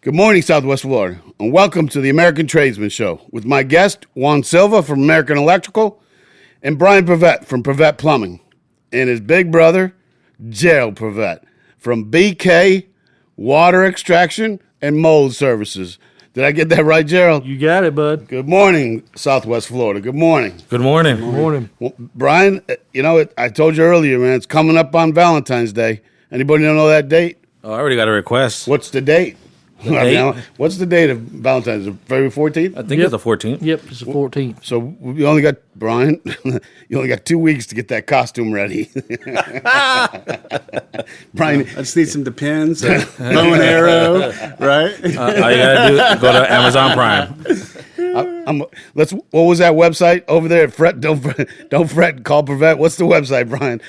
Good morning, Southwest Florida, and welcome to the American Tradesman Show with my guest, Juan Silva from American Electrical, and Brian Prevette from Prevette Plumbing, and his big brother, Gerald Prevette from BK Water Extraction and Mold Services. Did I get that right, Gerald? You got it, bud. Good morning, Southwest Florida. Good morning. Good morning. Good morning. Well, Brian, I told you earlier, man, it's coming up on Valentine's Day. Anybody know that date? Oh, I already got a request. What's the date? date? What's the date of Valentine's? February 14th? I think it's the 14th. Yep, it's the 14th. So we only got, Brian, you only got 2 weeks to get that costume ready. Brian, I just need some Depends, bow and arrow, right? All you gotta do is go to Amazon Prime. what was that website over there? Don't fret, call Prevette. What's the website, Brian?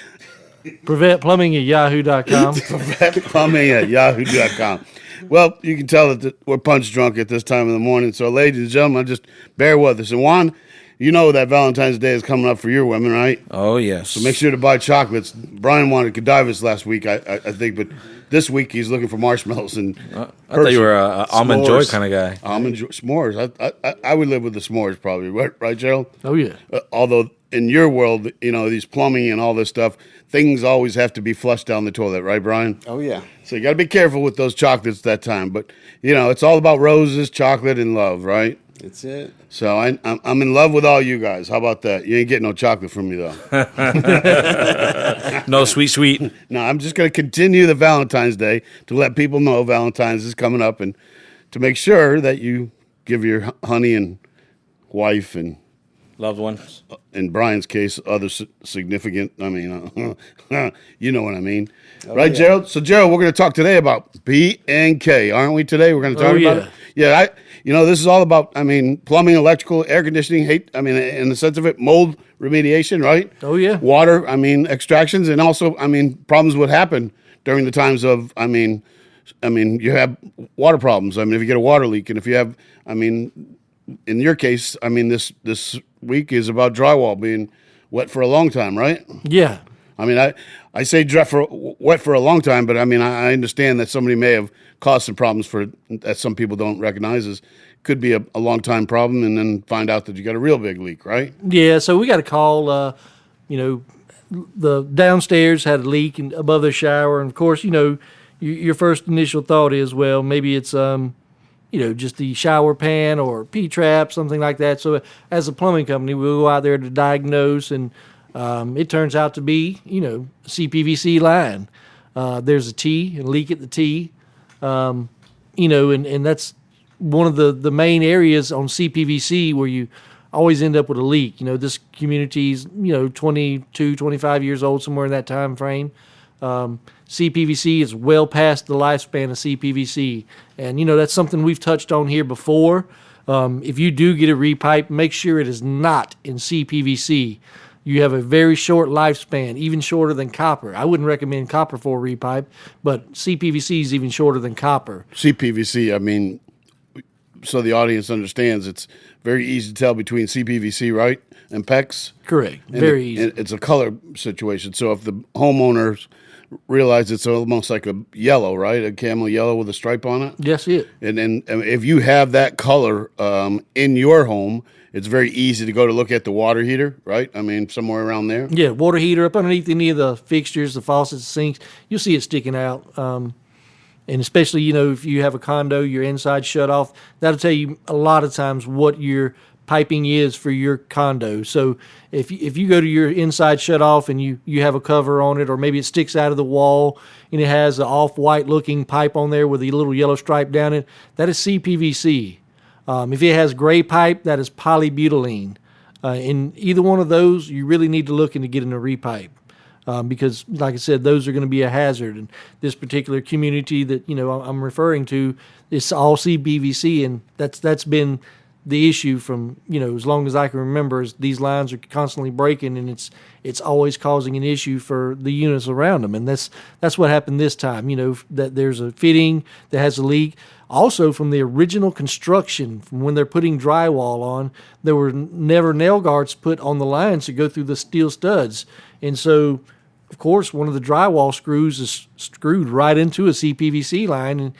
Prevette Plumbing at yahoo.com. Prevette Plumbing at yahoo.com. Well, you can tell that we're punch drunk at this time of the morning. So, ladies and gentlemen, just bear with us. And Juan, you know that Valentine's Day is coming up for your women, right? Oh, yes. So make sure to buy chocolates. Brian wanted Godivas last week, I think, but this week he's looking for marshmallows and I thought you were an Almond Joy S'mores. kind of guy. almond s'mores. I would live with the s'mores probably, right, Gerald? Oh, yeah. Although in your world, these plumbing and all this stuff, things always have to be flushed down the toilet, right, Brian? Oh, yeah. So you got to be careful with those chocolates that time. But, it's all about roses, chocolate, and love, right? That's it. So I'm in love with all you guys. How about that? You ain't getting no chocolate from me, though. No, sweet. No, I'm just going to continue the Valentine's Day to let people know Valentine's is coming up and to make sure that you give your honey and wife and, Loved ones. in Brian's case, other significant, you know what I mean. Oh, right, yeah. Gerald? So, Gerald, we're going to talk today about P&K, aren't we, today? We're going to talk about it? Yeah, this is all about, plumbing, electrical, air conditioning, in the sense of it, mold remediation, right? Oh, yeah. Water, extractions, and also, problems would happen during the times of, you have water problems. If you get a water leak, and if you have, in your case, this week is about drywall being wet for a long time, right? Yeah. I say wet for a long time, but I understand that somebody may have caused some problems that some people don't recognize as could be a long time problem, and then find out that you got a real big leak, right? Yeah, so we got a call, the downstairs had a leak above the shower. And, of course, your first initial thought is, well, maybe it's, just the shower pan or P-trap, something like that. So as a plumbing company, we'll go out there to diagnose, and it turns out to be, CPVC line. There's a leak at the T, and that's one of the main areas on CPVC where you always end up with a leak. This community's, 22, 25 years old, somewhere in that time frame. CPVC is well past the lifespan of CPVC. And, that's something we've touched on here before. If you do get a repipe, make sure it is not in CPVC. You have a very short lifespan, even shorter than copper. I wouldn't recommend copper for a repipe, but CPVC is even shorter than copper. CPVC, so the audience understands, it's very easy to tell between CPVC, right, and PEX. Correct. And Very easy. It's a color situation. So if the homeowners realize it's almost like a yellow, right, a camel yellow with a stripe on it. Yes, it. And if you have that color in your home, it's very easy to go to look at the water heater, right? Somewhere around there. Yeah, water heater up underneath any of the fixtures, the faucets, the sinks, you'll see it sticking out. And especially, if you have a condo, your inside shut off, that'll tell you a lot of times what your piping is for your condo. So if you go to your inside shut off and you have a cover on it, or maybe it sticks out of the wall and it has an off-white looking pipe on there with a little yellow stripe down it, that is CPVC. If it has gray pipe, that is polybutylene. In either one of those, you really need to look into getting a repipe. Because, like I said, those are going to be a hazard. And this particular community that I'm referring to, it's all CPVC, and that's been the issue from as long as I can remember. Is these lines are constantly breaking, and it's always causing an issue for the units around them. And that's what happened this time. That there's a fitting that has a leak. Also, from the original construction, from when they're putting drywall on, there were never nail guards put on the lines to go through the steel studs, and so, of course, one of the drywall screws is screwed right into a CPVC line, and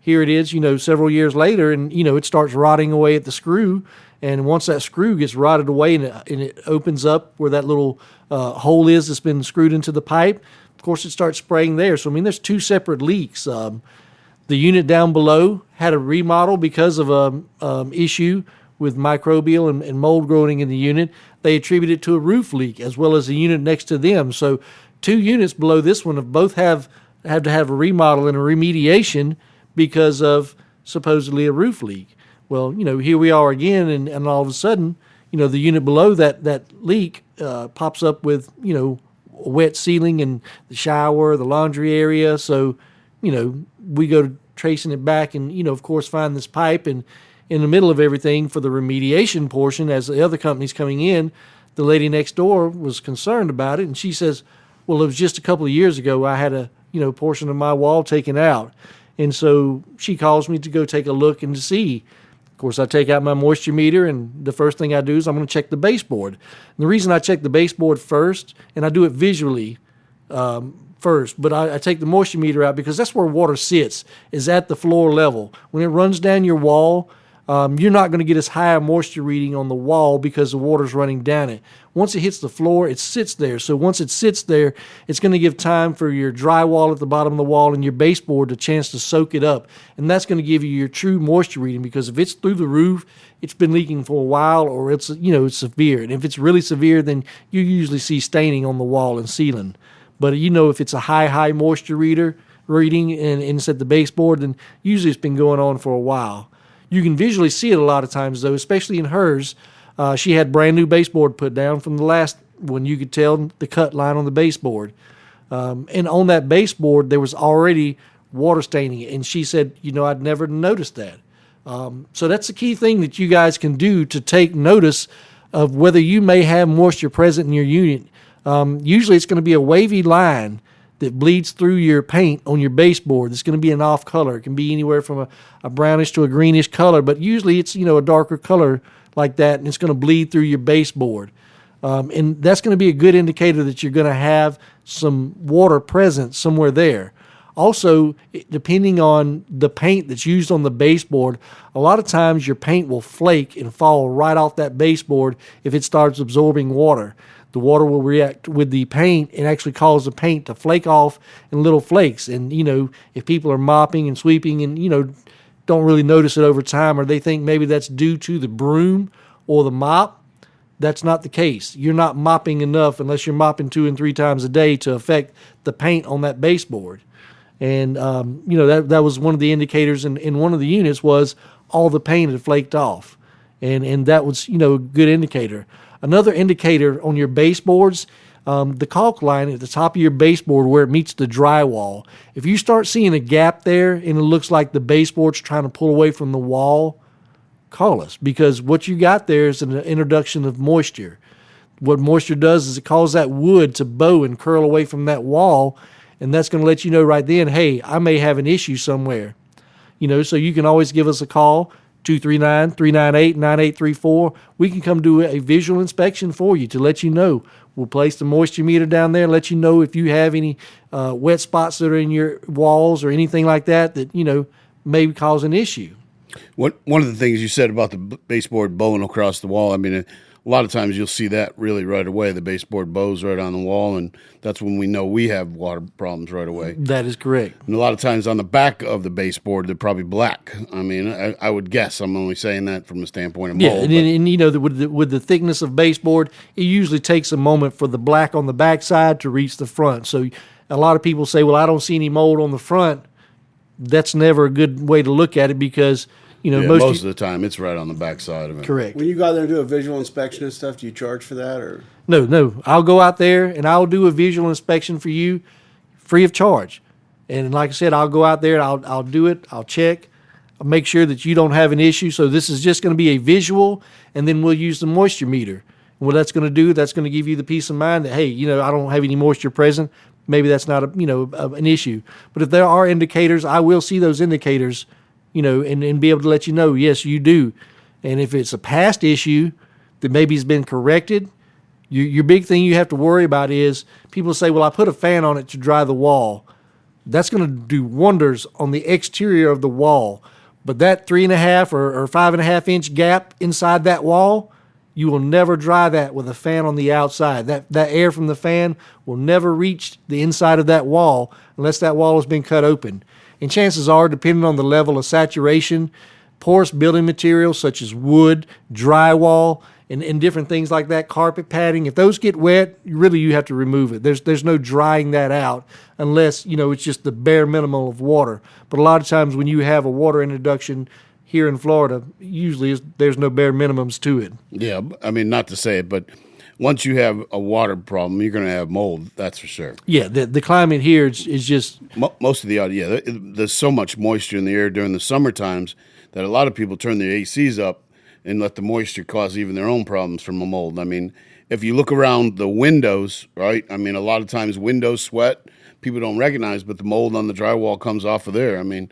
here it is, several years later, and, it starts rotting away at the screw. And once that screw gets rotted away and it opens up where that little hole is that's been screwed into the pipe, of course, it starts spraying there. So, there's two separate leaks. The unit down below had a remodel because of a issue with microbial and mold growing in the unit. They attribute it to a roof leak as well as the unit next to them. So 2 units below this one both have to have a remodel and a remediation because of supposedly a roof leak. Well, here we are again, and all of a sudden, the unit below that leak pops up with, a wet ceiling in the shower, the laundry area. So, we go to tracing it back and, of course, find this pipe. And in the middle of everything for the remediation portion, as the other company's coming in, the lady next door was concerned about it. And she says, well, it was just a couple of years ago I had a, portion of my wall taken out. And so she calls me to go take a look and to see. Of course, I take out my moisture meter, and the first thing I do is I'm going to check the baseboard. And the reason I check the baseboard first, and I do it visually first, but I take the moisture meter out because that's where water sits, is at the floor level. When it runs down your wall, you're not going to get as high a moisture reading on the wall because the water's running down it. Once it hits the floor, it sits there. So once it sits there, it's going to give time for your drywall at the bottom of the wall and your baseboard a chance to soak it up. And that's going to give you your true moisture reading, because if it's through the roof, it's been leaking for a while, or it's severe. And if it's really severe, then you usually see staining on the wall and ceiling. But if it's a high moisture reading and it's at the baseboard, then usually it's been going on for a while. You can visually see it a lot of times, though, especially in hers. She had brand new baseboard put down from the last one. You could tell the cut line on the baseboard. And on that baseboard, there was already water staining it. And she said, I'd never noticed that. So that's the key thing that you guys can do to take notice of whether you may have moisture present in your unit. Usually it's going to be a wavy line that bleeds through your paint on your baseboard. It's going to be an off color. It can be anywhere from a brownish to a greenish color, but usually it's, a darker color like that, and it's going to bleed through your baseboard. And that's going to be a good indicator that you're going to have some water present somewhere there. Also, depending on the paint that's used on the baseboard, a lot of times your paint will flake and fall right off that baseboard if it starts absorbing water. The water will react with the paint and actually cause the paint to flake off in little flakes. And, if people are mopping and sweeping and, don't really notice it over time, or they think maybe that's due to the broom or the mop, that's not the case. You're not mopping enough unless you're mopping 2 and 3 times a day to affect the paint on that baseboard. And, that was one of the indicators in one of the units was all the paint had flaked off. And that was, a good indicator. Another indicator on your baseboards, the caulk line at the top of your baseboard where it meets the drywall. If you start seeing a gap there and it looks like the baseboard's trying to pull away from the wall, call us, because what you got there is an introduction of moisture. What moisture does is it causes that wood to bow and curl away from that wall, and that's going to let you know right then, hey, I may have an issue somewhere. So you can always give us a call. 239-398-9834. We can come do a visual inspection for you to let you know. We'll place the moisture meter down there and let you know if you have any wet spots that are in your walls or anything like that may cause an issue. One of the things you said about the baseboard bowing across the wall, a lot of times you'll see that really right away. The baseboard bows right on the wall, and that's when we know we have water problems right away. That is correct. And a lot of times on the back of the baseboard, they're probably black. I would guess. I'm only saying that from the standpoint of mold. Yeah, and with the thickness of baseboard, it usually takes a moment for the black on the back side to reach the front. So a lot of people say, well, I don't see any mold on the front. That's never a good way to look at it because most of the time it's right on the back side of it. Correct. When you go out there and do a visual inspection and stuff, do you charge for that or? No. I'll go out there and I'll do a visual inspection for you free of charge. And like I said, I'll go out there and I'll do it. I'll check. I'll make sure that you don't have an issue. So this is just going to be a visual, and then we'll use the moisture meter. And what that's going to do, that's going to give you the peace of mind that, hey, I don't have any moisture present. Maybe that's not an issue. But if there are indicators, I will see those indicators, and be able to let you know, yes, you do. And if it's a past issue that maybe has been corrected, your big thing you have to worry about is people say, well, I put a fan on it to dry the wall. that's going to do wonders on the exterior of the wall. But that 3.5 or 5.5 inch gap inside that wall, you will never dry that with a fan on the outside. That air from the fan will never reach the inside of that wall unless that wall has been cut open. And chances are, depending on the level of saturation, porous building materials such as wood, drywall, and different things like that, carpet padding, if those get wet, you have to remove it. There's no drying that out unless, it's just the bare minimum of water. But a lot of times when you have a water introduction here in Florida, usually there's no bare minimums to it. Yeah, I mean, not to say it, but once you have a water problem, you're going to have mold, that's for sure. Yeah, the climate here is just... Most of there's so much moisture in the air during the summer times that a lot of people turn their ACs up and let the moisture cause even their own problems from the mold. I mean, if you look around the windows, right? I mean, a lot of times windows sweat, people don't recognize, but the mold on the drywall comes off of there. I mean,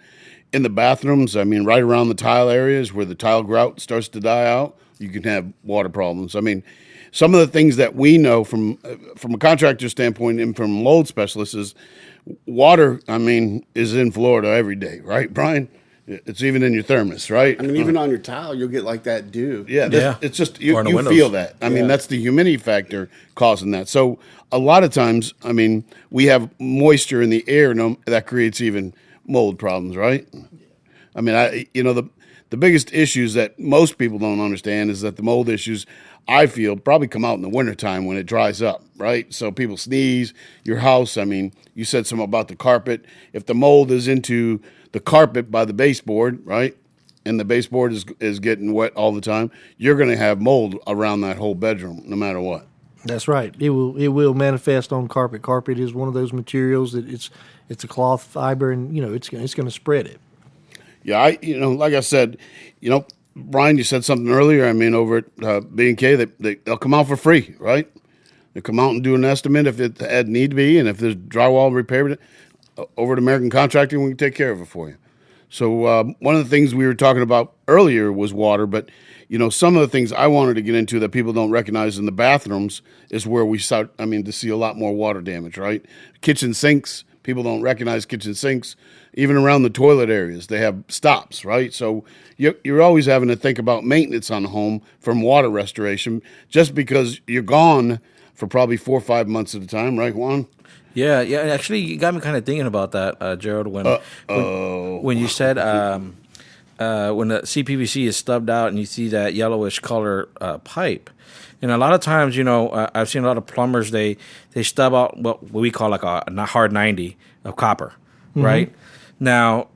in the bathrooms, I mean, right around the tile areas where the tile grout starts to die out, you can have water problems. I mean, some of the things that we know from a contractor standpoint and from mold specialists is water, I mean, is in Florida every day, right, Brian? It's even in your thermos, right? I mean, even on your tile, you'll get like that dew. Yeah. It's just, you feel that. I mean, that's the humidity factor causing that. So a lot of times, I mean, we have moisture in the air that creates even mold problems, right? I mean, the biggest issues that most people don't understand is that the mold issues, I feel, probably come out in the wintertime when it dries up, right? So people sneeze, your house, I mean, you said something about the carpet. If the mold is into the carpet by the baseboard, right, and the baseboard is getting wet all the time, you're going to have mold around that whole bedroom no matter what. That's right. It will manifest on carpet. Carpet is one of those materials that it's a cloth fiber, and it's going to spread it. Yeah, like I said, Brian, you said something earlier. I mean, over at B&K, they'll come out for free, right? They come out and do an estimate if it had need be, and if there's drywall repaired, over at American Contracting, we can take care of it for you. So one of the things we were talking about earlier was water, but some of the things I wanted to get into that people don't recognize in the bathrooms is where we start, to see a lot more water damage, right? Kitchen sinks, people don't recognize kitchen sinks. Even around the toilet areas, they have stops, right? So you're always having to think about maintenance on the home from water restoration just because you're gone for probably 4 or 5 months at a time, right, Juan? Yeah. Actually, you got me kind of thinking about that, Gerald, when you said when the CPVC is stubbed out and you see that yellowish color pipe. And a lot of times, I've seen a lot of plumbers, they stub out what we call like a hard 90 of copper, right? Now,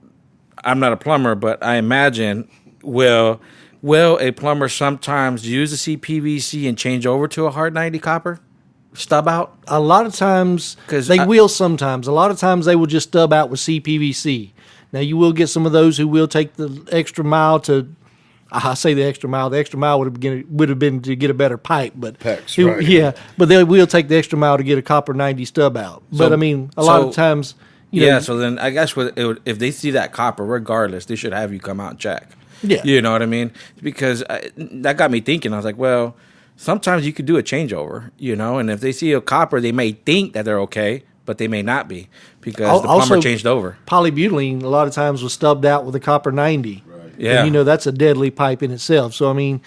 I'm not a plumber, but I imagine will a plumber sometimes use the CPVC and change over to a hard 90 copper stub out? A lot of times they will sometimes. A lot of times they will just stub out with CPVC. Now, you will get some of those who will take the extra mile to, I say the extra mile. The extra mile would have been to get a better pipe, but PEX, right. Yeah, but they will take the extra mile to get a copper 90 stub out. But a lot of times, so then I guess if they see that copper, regardless, they should have you come out and check. Yeah, you know what I mean? Because that got me thinking. I was like, well, sometimes you could do a changeover, and if they see a copper, they may think that they're okay, but they may not be because the plumber changed over. Polybutylene a lot of times was stubbed out with a copper 90. Right. Yeah. And, that's a deadly pipe in itself. So, a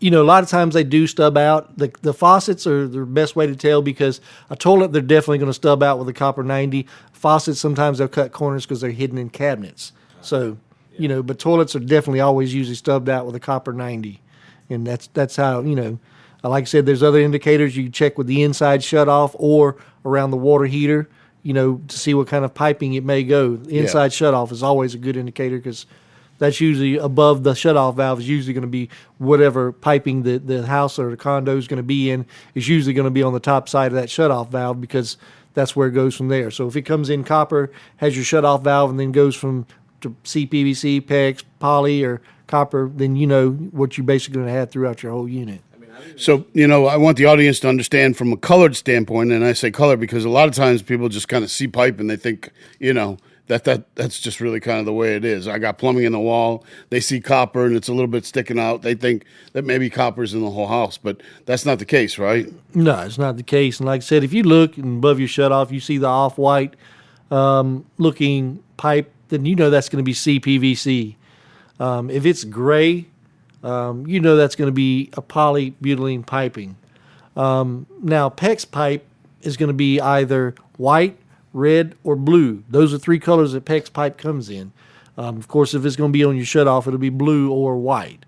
lot of times they do stub out. The faucets are the best way to tell because a toilet, they're definitely going to stub out with a copper 90. Faucets, sometimes they'll cut corners because they're hidden in cabinets. So, but toilets are definitely always usually stubbed out with a copper 90. And that's how, like I said, there's other indicators. You can check with the inside shutoff or around the water heater, to see what kind of piping it may go. The inside shutoff is always a good indicator because that's usually above the shutoff valve is usually going to be whatever piping the house or the condo is going to be in is usually going to be on the top side of that shutoff valve because that's where it goes from there. So if it comes in copper, has your shutoff valve, and then goes to CPVC, PEX, poly, or copper, then you know what you're basically going to have throughout your whole unit. So, I want the audience to understand from a colored standpoint, and I say color because a lot of times people just kind of see pipe and they think, that's just really kind of the way it is. I got plumbing in the wall. They see copper and it's a little bit sticking out. They think that maybe copper's in the whole house, but that's not the case, right? No, it's not the case. And like I said, if you look above your shutoff, you see the off-white. looking pipe, then you know that's going to be CPVC. If it's gray, you know that's going to be a polybutylene piping. Now, PEX pipe is going to be either white, red, or blue. Those are three colors that PEX pipe comes in. Of course, if it's going to be on your shutoff, it'll be blue or white.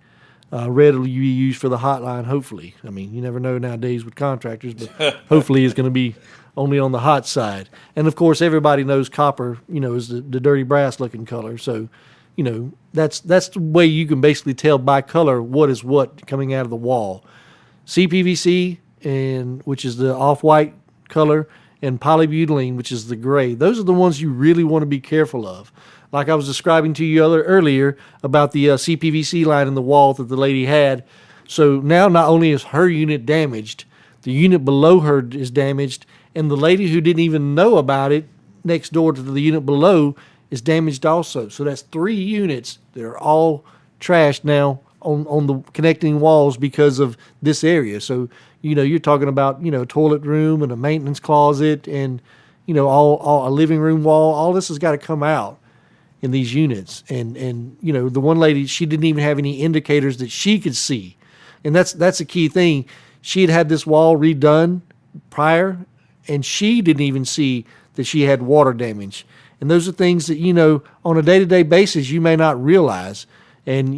Red will be used for the hotline, hopefully. I mean, you never know nowadays with contractors, but hopefully it's going to be only on the hot side. And, of course, everybody knows copper, is the dirty brass-looking color. So, that's the way you can basically tell by color what is what coming out of the wall. CPVC, which is the off-white color, and polybutylene, which is the gray. Those are the ones you really want to be careful of. Like I was describing to you earlier about the CPVC line in the wall that the lady had. So now not only is her unit damaged, the unit below her is damaged, and the lady who didn't even know about it next door to the unit below is damaged also. So that's 3 units that are all trashed now on the connecting walls because of this area. So, you're talking about, a toilet room and a maintenance closet and, all a living room wall. All this has got to come out in these units. And the one lady, she didn't even have any indicators that she could see. And that's a key thing. She had this wall redone prior, and she didn't even see that she had water damage. And those are things that, on a day-to-day basis, you may not realize. And,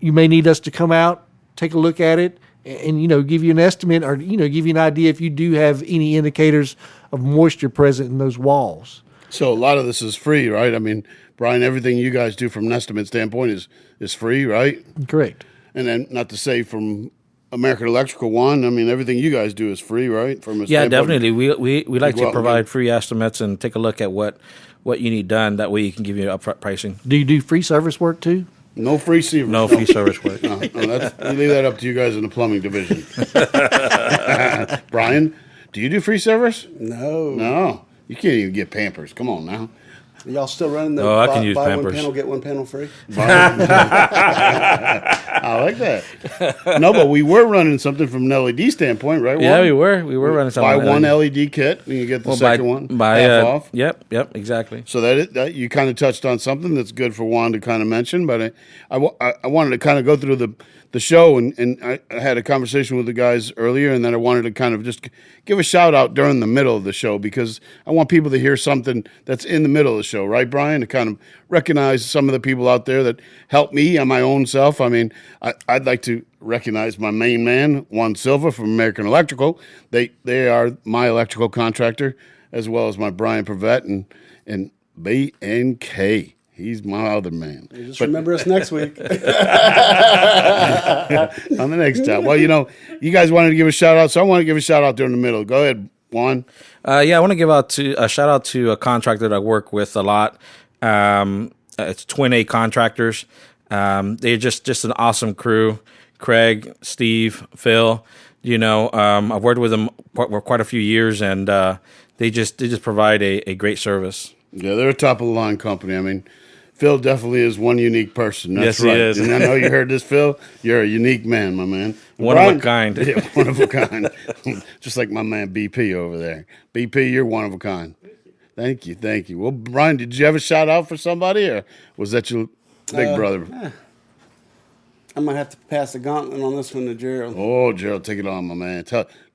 you may need us to come out, take a look at it, and, give you an estimate or, give you an idea if you do have any indicators of moisture present in those walls. So a lot of this is free, right? I mean, Brian, everything you guys do from an estimate standpoint is free, right? Correct. And then not to say from American Electrical One, I mean, everything you guys do is free, right? From a standpoint. Definitely. We like to provide free estimates and take a look at what you need done. That way you can give you upfront pricing. Do you do free service work too? No free service. No free service work. No, we leave that up to you guys in the plumbing division. Brian, do you do free service? No. No. You can't even get Pampers. Come on now. Y'all still running the I can use buy Pampers. one panel, get one panel free? I like that. No, but we were running something from an LED standpoint, right? Yeah, Juan? we were. We were running something. Buy one LED kit and you get the second one buy half off. Yep, exactly. So that you kind of touched on something that's good for Juan to kind of mention, but I wanted to kind of go through the show, and I had a conversation with the guys earlier, and then I wanted to kind of just give a shout out during the middle of the show because I want people to hear something that's in the middle of the show, right, Brian? To kind of recognize some of the people out there that helped me and my own self. I mean, I'd like to recognize my main man, Juan Silva from American Electrical. They are my electrical contractor, as well as my Brian Pavett and B&K. He's my other man. Remember us next week. On the next time. Well, you guys wanted to give a shout out, so I want to give a shout out during the middle. Go ahead, Juan. I want to give a shout out to a contractor that I work with a lot. It's Twin A Contractors. They're just an awesome crew. Craig, Steve, Phil. I've worked with them for quite a few years, and they just provide a great service. Yeah, they're a top of the line company. I mean, Phil definitely is one unique person. That's yes, right. He is. And I know you heard this, Phil. You're a unique man, my man. One of a kind. Yeah, one of a kind. Just like my man BP over there. BP, you're one of a kind. Thank you. Well, Brian, did you have a shout out for somebody, or was that your big brother? I might have to pass the gauntlet on this one to Gerald. Oh, Gerald, take it on, my man.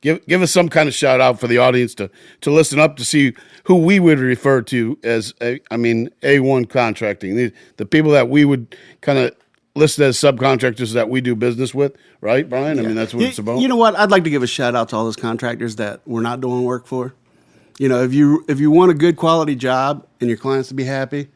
Give us some kind of shout out for the audience to listen up to see who we would refer to as A1 contracting. The people that we would kind of list as subcontractors that we do business with, right, Brian? I mean, that's what it's about. You know what? I'd like to give a shout out to all those contractors that we're not doing work for. If you want a good quality job and your clients to be happy,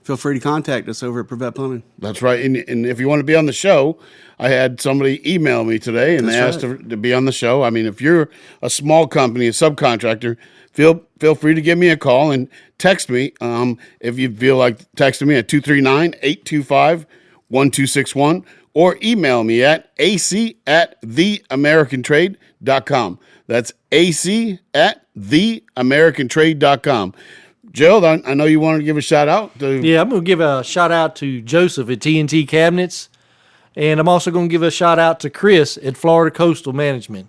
feel free to contact us over at Prevett Plumbing. That's right. And if you want to be on the show, I had somebody email me today, and they asked to be on the show. I mean, if you're a small company, a subcontractor, feel free to give me a call and text me. If you feel like texting me at 239-825-1261, or email me at ac@theamericantrade.com. That's ac@theamericantrade.com. Gerald, I know you wanted to give a shout out. Yeah, I'm going to give a shout out to Joseph at T&T Cabinets, and I'm also going to give a shout out to Chris at Florida Coastal Management.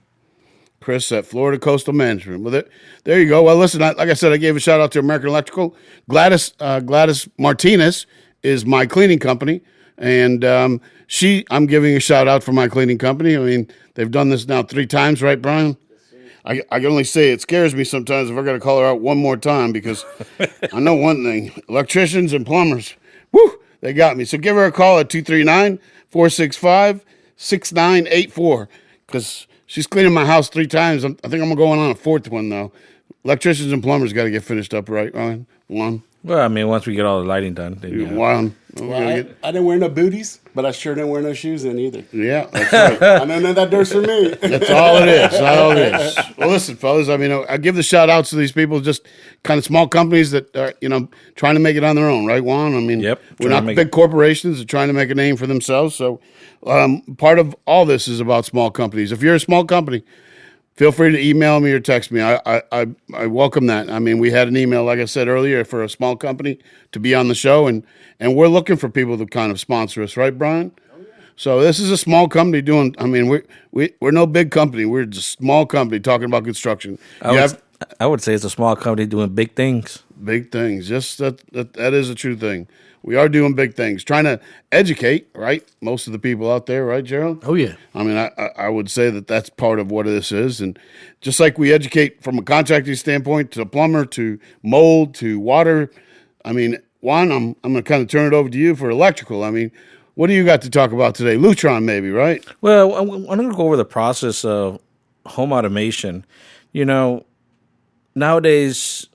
Chris at Florida Coastal Management. Well, there you go. Well, listen, like I said, I gave a shout out to American Electrical. Gladys Martinez is my cleaning company, and I'm giving a shout out for my cleaning company. I mean, they've done this now 3 times, right, Brian? I can only say it scares me sometimes if I got to call her out one more time because I know one thing: electricians and plumbers, whoo, they got me. So give her a call at 239-465-6984 because she's cleaning my house 3 times. I think I'm going on a 4th one though. Electricians and plumbers got to get finished up, right, Ryan? One. Well, I mean, once we get all the lighting done, then, yeah. One. Well, I didn't wear no booties, but I sure didn't wear no shoes in either. Yeah, that's right. I don't know that dirt's for me. That's all it is. That's all it is. Well, listen, fellas. I mean, I give the shout outs to these people, just kind of small companies that are, trying to make it on their own, right, Juan? I mean, Yep. We're not big corporations that are trying to make a name for themselves. So, part of all this is about small companies. If you're a small company, feel free to email me or text me. I welcome that. I mean, we had an email, like I said earlier, for a small company to be on the show, and we're looking for people to kind of sponsor us, right, Brian? Oh, yeah. So this is a small company doing. I mean, we're no big company. We're just a small company talking about construction. I would say it's a small company doing big things. Big things. Just that is a true thing. We are doing big things, trying to educate, right? Most of the people out there, right, Gerald? Oh, yeah. I mean, I would say that that's part of what this is. And just like we educate from a contracting standpoint to a plumber to mold to water, I mean, Juan, I'm going to kind of turn it over to you for electrical. I mean, what do you got to talk about today? Lutron, maybe, right? Well, I'm going to go over the process of home automation. Nowadays,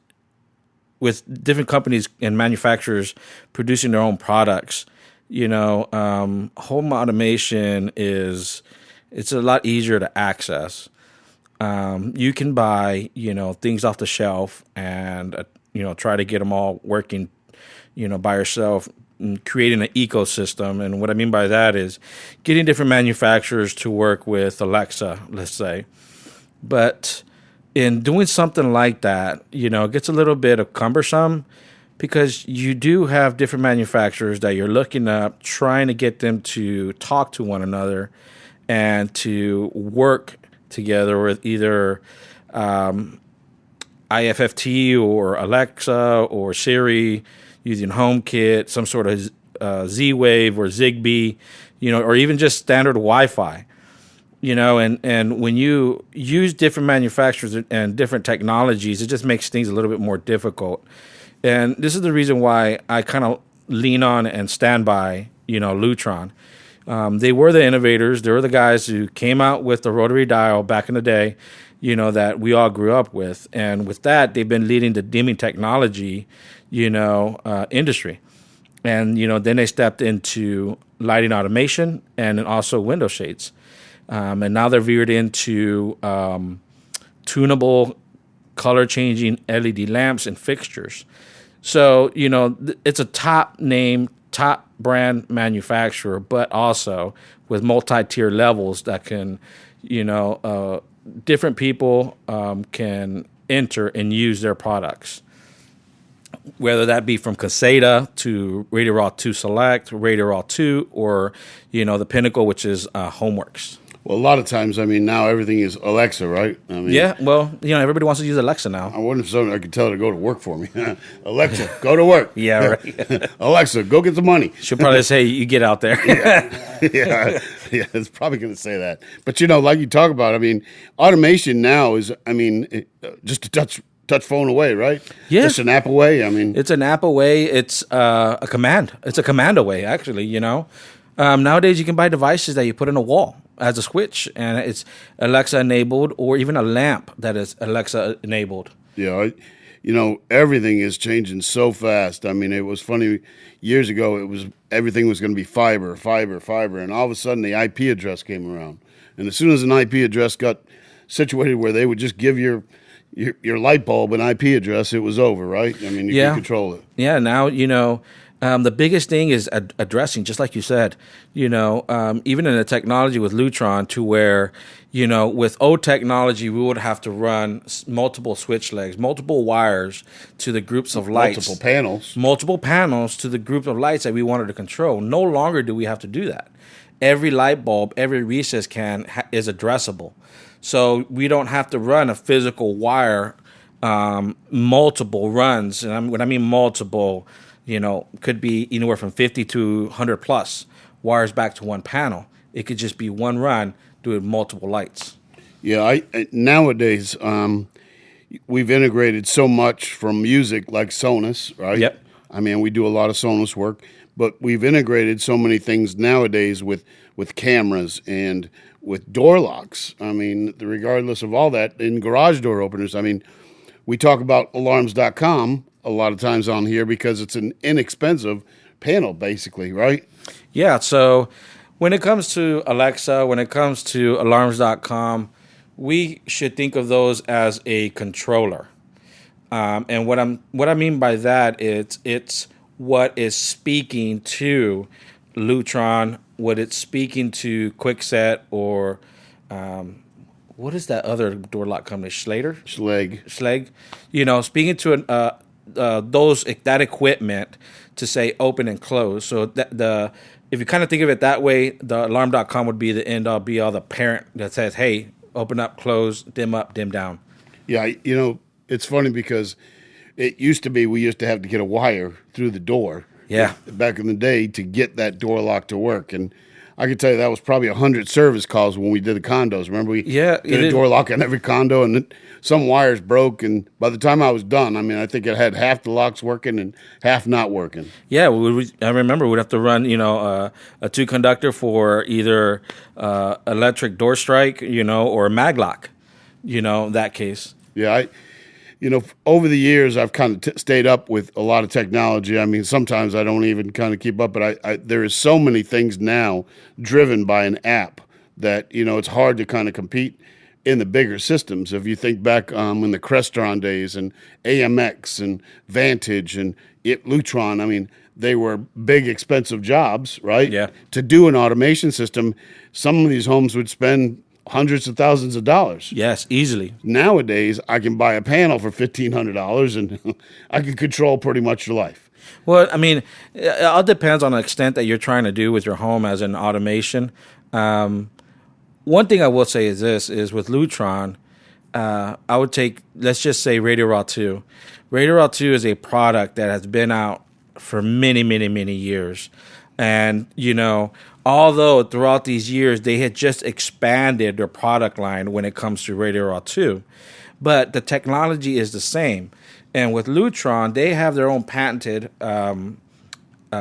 with different companies and manufacturers producing their own products, home automation it's a lot easier to access. You can buy, things off the shelf and, try to get them all working, by yourself, creating an ecosystem. And what I mean by that is getting different manufacturers to work with Alexa, let's say. But in doing something like that, it gets a little bit of cumbersome because you do have different manufacturers that you're looking up, trying to get them to talk to one another and to work together with either IFFT or Alexa or Siri using HomeKit, some sort of Z-Wave or Zigbee, or even just standard Wi-Fi. And when you use different manufacturers and different technologies, it just makes things a little bit more difficult. And this is the reason why I kind of lean on and stand by, Lutron. They were the innovators. They were the guys who came out with the rotary dial back in the day, that we all grew up with. And with that, they've been leading the dimming technology, industry. And, then they stepped into lighting automation and then also window shades. And now they're veered into tunable, color-changing LED lamps and fixtures. So, it's a top-name, top-brand manufacturer, but also with multi-tier levels that can, different people can enter and use their products. Whether that be from Caseta to Radio Raw 2 Select, Radio Raw 2, or, the Pinnacle, which is HomeWorks. Well, a lot of times, I mean, now everything is Alexa, right? I mean, yeah, well, everybody wants to use Alexa now. I wonder if I could tell her to go to work for me. Alexa, go to work. Yeah, right. Alexa, go get the money. She'll probably say, you get out there. yeah, it's probably going to say that. But, like you talk about, I mean, automation now is, just a touch phone away, right? Yeah. Just an app away. I mean, it's an app away. It's a command. It's a command away, actually, Nowadays, you can buy devices that you put in a wall as a switch, and it's Alexa enabled, or even a lamp that is Alexa enabled. Yeah, everything is changing so fast. I mean, it was funny years ago. Everything was going to be fiber, and all of a sudden the IP address came around, and as soon as an IP address got situated where they would just give your light bulb an IP address, it was over, right? I mean, you can control it. Yeah, now the biggest thing is addressing, just like you said, even in the technology with Lutron, to where, with old technology, we would have to run multiple switch legs, multiple wires to the groups of lights. Multiple panels to the group of lights that we wanted to control. No longer do we have to do that. Every light bulb, every recess can is addressable. So we don't have to run a physical wire, multiple runs. And when I mean multiple, could be anywhere from 50 to 100 plus wires back to one panel. It could just be one run doing multiple lights. Yeah, nowadays we've integrated so much from music like Sonos, right? Yep. I mean, we do a lot of Sonos work, but we've integrated so many things nowadays with cameras and with door locks. I mean, regardless of all that, in garage door openers, I mean, we talk about alarms.com a lot of times on here because it's an inexpensive panel, basically, right? Yeah, so when it comes to Alexa, when it comes to alarms.com, we should think of those as a controller. And what I mean by that is it's what is speaking to Lutron, what it's speaking to Kwikset, or what is that other door lock company? Schlage. Speaking to that equipment to say open and close. So if you kind of think of it that way, the alarm.com would be the end all be all, the parent that says, hey, open up, close, dim up, dim down. Yeah, it's funny because it used to be we used to have to get a wire through the door. Yeah. Back in the day to get that door lock to work. And I can tell you that was probably 100 service calls when we did the condos. Remember we did a door lock on every condo, and some wires broke. And by the time I was done, I mean, I think it had half the locks working and half not working. Yeah, I remember we'd have to run, a 2-conductor for either electric door strike, or mag lock, that case. Yeah, over the years, I've kind of stayed up with a lot of technology. I mean, sometimes I don't even kind of keep up, but there is so many things now driven by an app that, it's hard to kind of compete in the bigger systems. If you think back in the Crestron days and AMX and Vantage and Lutron, I mean, they were big, expensive jobs, right? Yeah. To do an automation system, some of these homes would spend hundreds of thousands of dollars. Yes, easily. Nowadays, I can buy a panel for $1,500 and I can control pretty much your life. Well, I mean, it all depends on the extent that you're trying to do with your home as an automation. One thing I will say is this, is with Lutron, I would take, let's just say Radio Raw 2. Radio Raw 2 is a product that has been out for many, many, many years. And, although throughout these years they had just expanded their product line when it comes to Radio Raw 2, but the technology is the same. And with Lutron, they have their own patented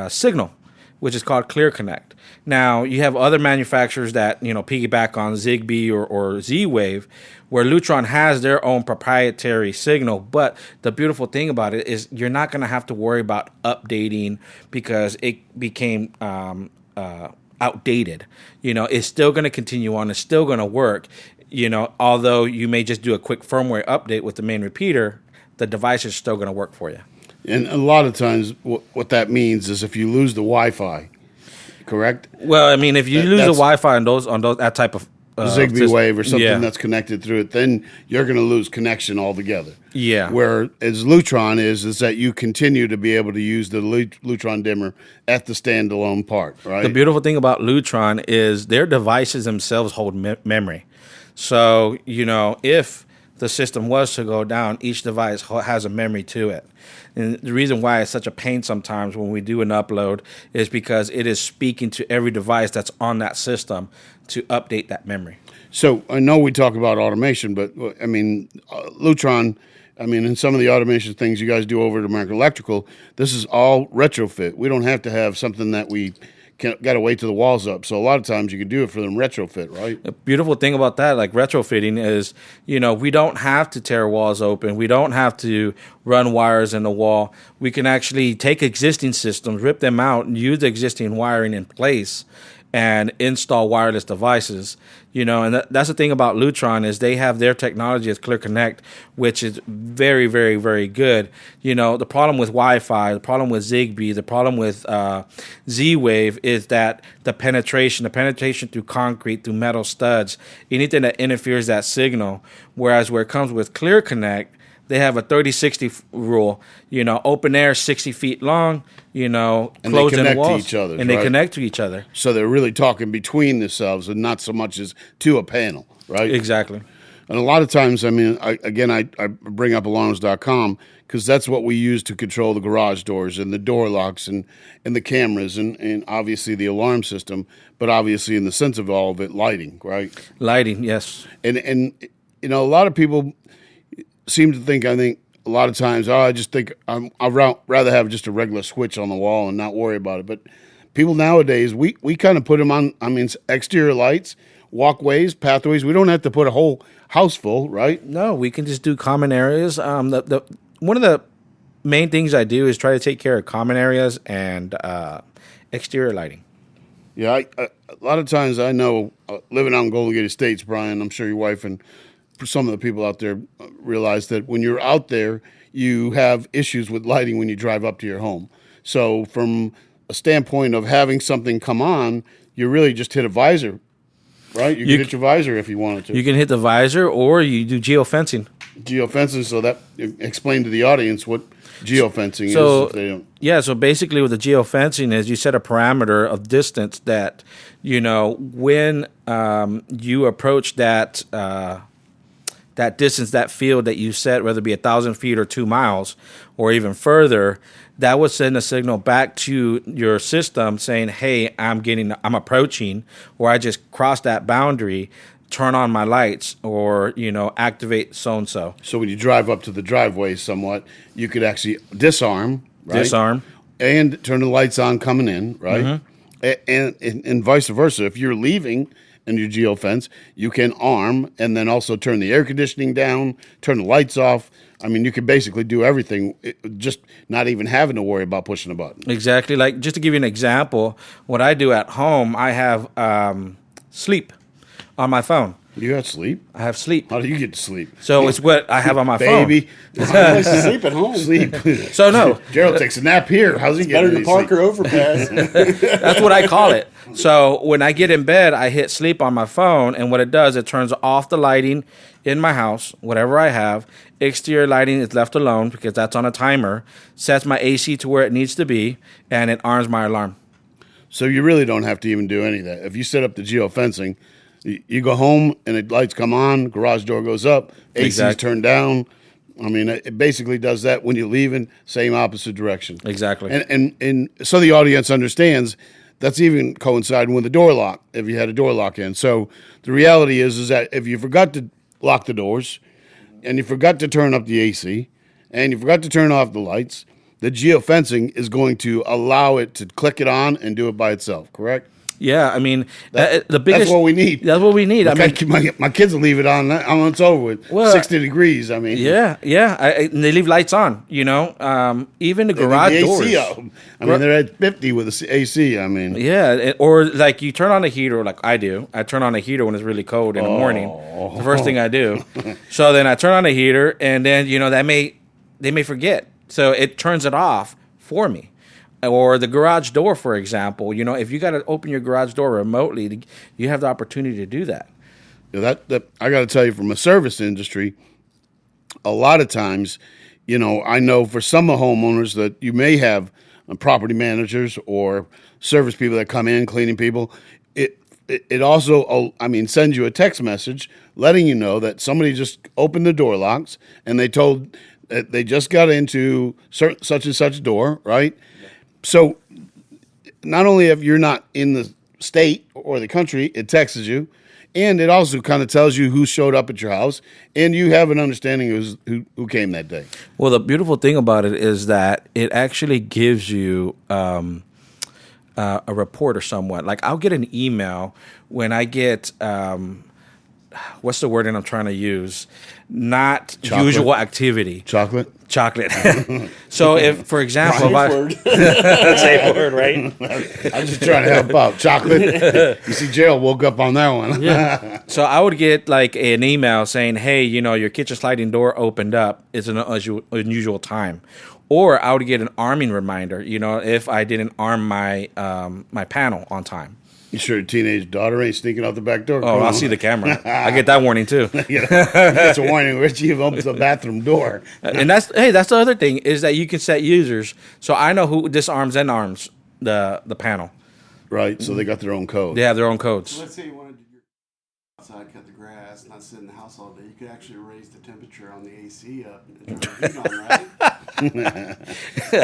signal, which is called Clear Connect. Now, you have other manufacturers that, piggyback on Zigbee or Z-Wave, where Lutron has their own proprietary signal. But the beautiful thing about it is you're not going to have to worry about updating because it became outdated. It's still going to continue on. It's still going to work. Although you may just do a quick firmware update with the main repeater, the device is still going to work for you. And a lot of times what that means is if you lose the Wi-Fi, correct? Well, I mean, if you lose the Wi-Fi on that type of Zigbee wave or something that's connected through it, then you're going to lose connection altogether. Yeah. Whereas Lutron is that you continue to be able to use the Lutron dimmer at the standalone part, right? The beautiful thing about Lutron is their devices themselves hold memory. So, if the system was to go down, each device has a memory to it. And the reason why it's such a pain sometimes when we do an upload is because it is speaking to every device that's on that system to update that memory. So I know we talk about automation, but I mean, Lutron, in some of the automation things you guys do over at American Electrical, this is all retrofit. We don't have to have something that we got to wait till the wall's up. So a lot of times you can do it for them retrofit, right? The beautiful thing about that, like retrofitting, is, we don't have to tear walls open. We don't have to run wires in the wall. We can actually take existing systems, rip them out, and use the existing wiring in place and install wireless devices. And that's the thing about Lutron is they have their technology as Clear Connect, which is very, very, very good. The problem with Wi-Fi, the problem with Zigbee, the problem with Z-Wave is that the penetration through concrete, through metal studs, anything that interferes that signal. Whereas where it comes with Clear Connect, they have a 30-60 rule. Open air 60 feet long. And closed they connect in walls, to each other, and they connect to each other. So they're really talking between themselves and not so much as to a panel, right? Exactly. And a lot of times, I mean, I bring up alarms.com because that's what we use to control the garage doors and the door locks and the cameras and obviously the alarm system, but obviously in the sense of all of it, lighting, right? Lighting, yes. And a lot of people seem to think, I think, a lot of times, I just think I'd rather have just a regular switch on the wall and not worry about it. But people nowadays, we kind of put them on, exterior lights, walkways, pathways. We don't have to put a whole house full, right? No, we can just do common areas. One of the main things I do is try to take care of common areas and exterior lighting. Yeah, a lot of times I know, living out in Golden Gate Estates, Brian, I'm sure your wife and some of the people out there realize that when you're out there, you have issues with lighting when you drive up to your home. So from a standpoint of having something come on, you really just hit a visor, right? You can hit your visor if you wanted to. You can hit the visor, or you do geofencing. Geofencing, so that explain to the audience what geofencing is if they don't. Yeah, so basically with the geofencing is you set a parameter of distance that, when you approach that distance, that field that you set, whether it be 1,000 feet or 2 miles or even further, that would send a signal back to your system saying, hey, I'm approaching, or I just crossed that boundary, turn on my lights, or, activate so-and-so. So when you drive up to the driveway somewhat, you could actually disarm, right? Disarm. And turn the lights on coming in, right? Mm-hmm. And vice versa. If you're leaving and your geofence, you can arm and then also turn the air conditioning down, turn the lights off. I mean, you can basically do everything, just not even having to worry about pushing a button. Exactly. Like, just to give you an example, what I do at home, I have sleep on my phone. You got sleep? I have sleep. How do you get to sleep? So it's what I have on my Baby. phone. Baby. Sleep at home. Sleep. So no. Gerald takes a nap here. How's he Better getting than Parker overpass. That's what I call it. So when I get in bed, I hit sleep on my phone, and what it does, it turns off the lighting in my house, whatever I have. Exterior lighting is left alone because that's on a timer, sets my AC to where it needs to be, and it arms my alarm. So you really don't have to even do any of that. If you set up the geofencing, you go home and the lights come on, garage door goes up, AC's turned down. I mean, it basically does that when you're leaving, same opposite direction. Exactly. And so the audience understands that's even coinciding with the door lock, if you had a door lock in. So the reality is that if you forgot to lock the doors and you forgot to turn up the AC and you forgot to turn off the lights, the geofencing is going to allow it to click it on and do it by itself, correct? Yeah, I mean, the biggest. That's what we need. That's what we need. My kids will leave it on. It's over with. Well, 60 degrees. I mean, yeah. And they leave lights on. Even the garage doors. AC out. I mean, they're at 50 with the AC. I mean, yeah, or like you turn on a heater, like I do. I turn on a heater when it's really cold in the morning. The first thing I do. So then I turn on a heater, and then they may forget, so it turns it off for me. Or the garage door, for example. If you got to open your garage door remotely, you have the opportunity to do that. That I got to tell you, from a service industry, a lot of times, I know for some homeowners that you may have property managers or service people that come in, cleaning people. It also, sends you a text message letting you know that somebody just opened the door locks and they told that they just got into such and such door, right? So not only if you're not in the state or the country, it texts you, and it also kind of tells you who showed up at your house, and you have an understanding of who came that day. Well, the beautiful thing about it is that it actually gives you a report or somewhat. Like I'll get an email when I get what's the wording I'm trying to use? Not Chocolate. Usual activity. Chocolate. So if, for example, safe word, right? I'm just trying to help out. Chocolate. You see, Gerald woke up on that one. Yeah. So I would get like an email saying, hey, your kitchen sliding door opened up. It's an unusual time. Or I would get an arming reminder, if I didn't arm my my panel on time. You sure your teenage daughter ain't sneaking out the back door? Oh, I'll see the camera. I get that warning too. That's a warning. Richie opens the bathroom door. And that's the other thing is that you can set users. So I know who disarms and arms the panel. Right, so they got their own code. They have their own codes. Let's say you wanted to do outside, cut the grass, not sit in the house all day. You could actually raise the temperature on the AC up and turn the heat on, right?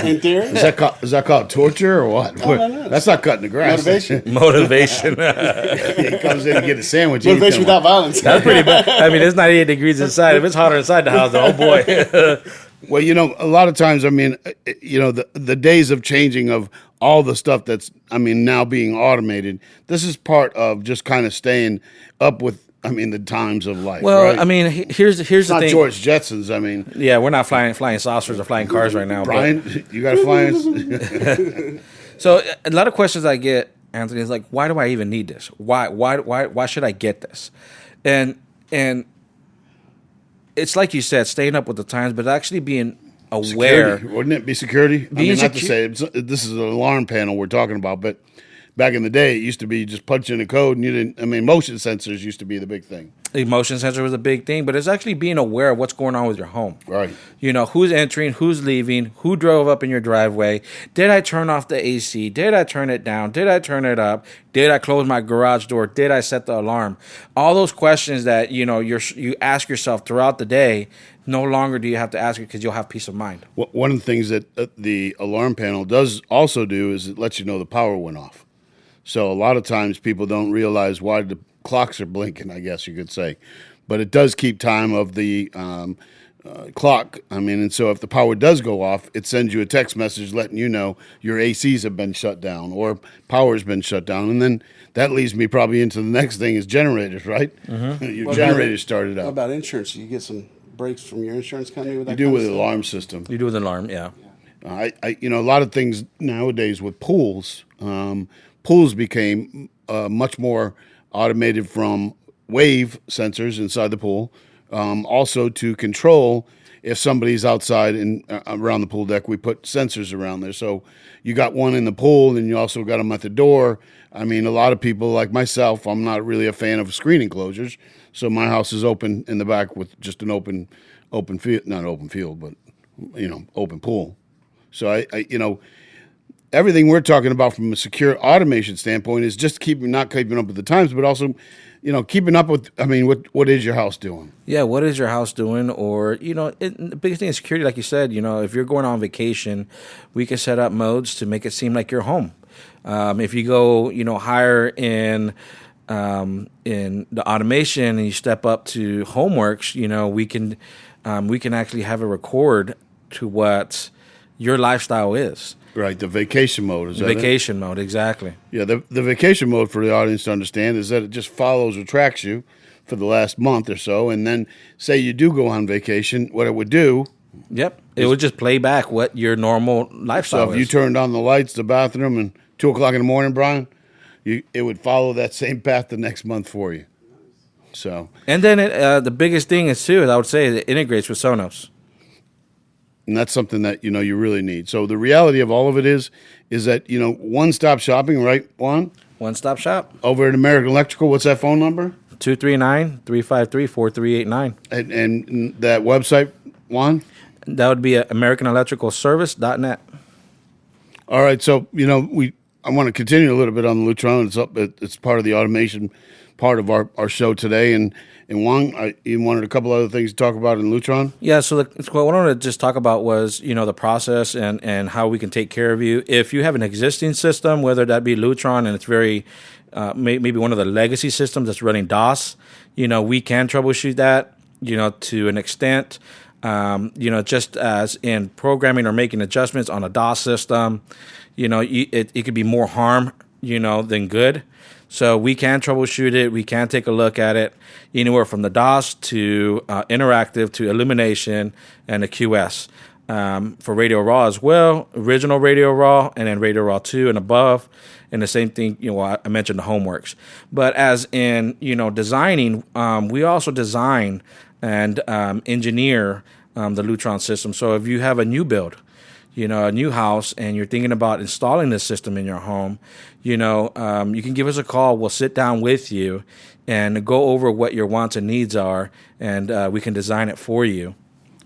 In theory, Is that called torture or what? no. That's not cutting the grass. Motivation. He comes in and get a sandwich. motivation without violence. That's pretty bad. I mean, it's 98 degrees inside. If it's hotter inside the house, then, oh boy. Well, a lot of times, I mean, the days of changing of all the stuff that's, now being automated, this is part of just kind of staying up with, the times of life. Well, right? I mean, here's the It's not thing. George Jetson's, Yeah, we're not flying saucers or flying cars right now. Brian, you got to fly in. So a lot of questions I get, Anthony, is like, why do I even need this? Why should I get this? And it's like you said, staying up with the times, but actually being aware. Security, wouldn't it be security? Not to say this is an alarm panel we're talking about, but back in the day, it used to be just punch in a code, and you didn't. Motion sensors used to be the big thing. The motion sensor was a big thing, but it's actually being aware of what's going on with your home. Right. Who's entering, who's leaving, who drove up in your driveway. Did I turn off the AC? Did I turn it down? Did I turn it up? Did I close my garage door? Did I set the alarm? All those questions that you ask yourself throughout the day. No longer do you have to ask it because you'll have peace of mind. One of the things that the alarm panel does also do is it lets you know the power went off. So a lot of times people don't realize why the clocks are blinking, I guess you could say. But it does keep time of the clock. And so if the power does go off, it sends you a text message letting you know your ACs have been shut down or power's been shut down. And then that leads me probably into the next thing is generators, right? Mm-hmm. Your generator started up. What about insurance? You get some breaks from your insurance company with that? You do with the alarm system. You do with an alarm, yeah. A lot of things nowadays with pools, pools became much more automated from wave sensors inside the pool, also to control if somebody's outside and around the pool deck. We put sensors around there, so you got one in the pool, and you also got them at the door. A lot of people like myself, I'm not really a fan of screen enclosures, so my house is open in the back with just an open field, not open field, but open pool. So everything we're talking about from a secure automation standpoint is just not keeping up with the times, but also, keeping up with, what is your house doing? Yeah, what is your house doing? Or, the biggest thing is security, like you said, if you're going on vacation, we can set up modes to make it seem like you're home. If you go, higher in the automation and you step up to Homeworks, we can actually have a record to what your lifestyle is. Right, the vacation mode is that vacation mode, exactly. Yeah, the vacation mode for the audience to understand is that it just follows or tracks you for the last month or so, and then say you do go on vacation, what it would do. Yep, it would just play back what your normal lifestyle So if is. you turned on the lights, the bathroom, and 2 o'clock in the morning, Brian, it would follow that same path the next month for you. So, and then the biggest thing is too, I would say, it integrates with Sonos. and that's something that you really need. So the reality of all of it is that one-stop shopping, right, Juan? One-stop shop. Over at American Electrical, what's that phone number? 239-353-4389. And that website, Juan? That would be AmericanElectricalService.net. All right, so I want to continue a little bit on the Lutron. It's part of the automation part of our show today, and Juan, you wanted a couple other things to talk about in Lutron? Yeah, so what I wanted to just talk about was, the process and how we can take care of you. If you have an existing system, whether that be Lutron and it's very, maybe one of the legacy systems that's running DOS, we can troubleshoot that, to an extent. Just as in programming or making adjustments on a DOS system, it could be more harm, than good. So we can troubleshoot it. We can take a look at it, anywhere from the DOS to interactive to illumination and a QS. For Radio Raw as well, original Radio Raw and then Radio Raw 2 and above. And the same thing, I mentioned the Homeworks. But as in, designing, we also design and engineer the Lutron system. So if you have a new build, a new house, and you're thinking about installing this system in your home, you can give us a call. We'll sit down with you and go over what your wants and needs are, and we can design it for you.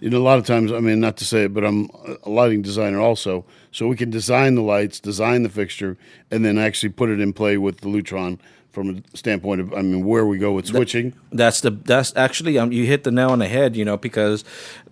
A lot of times, not to say it, but I'm a lighting designer also, so we can design the lights, design the fixture, and then actually put it in play with the Lutron from a standpoint of, where we go with switching. That's actually, you hit the nail on the head, because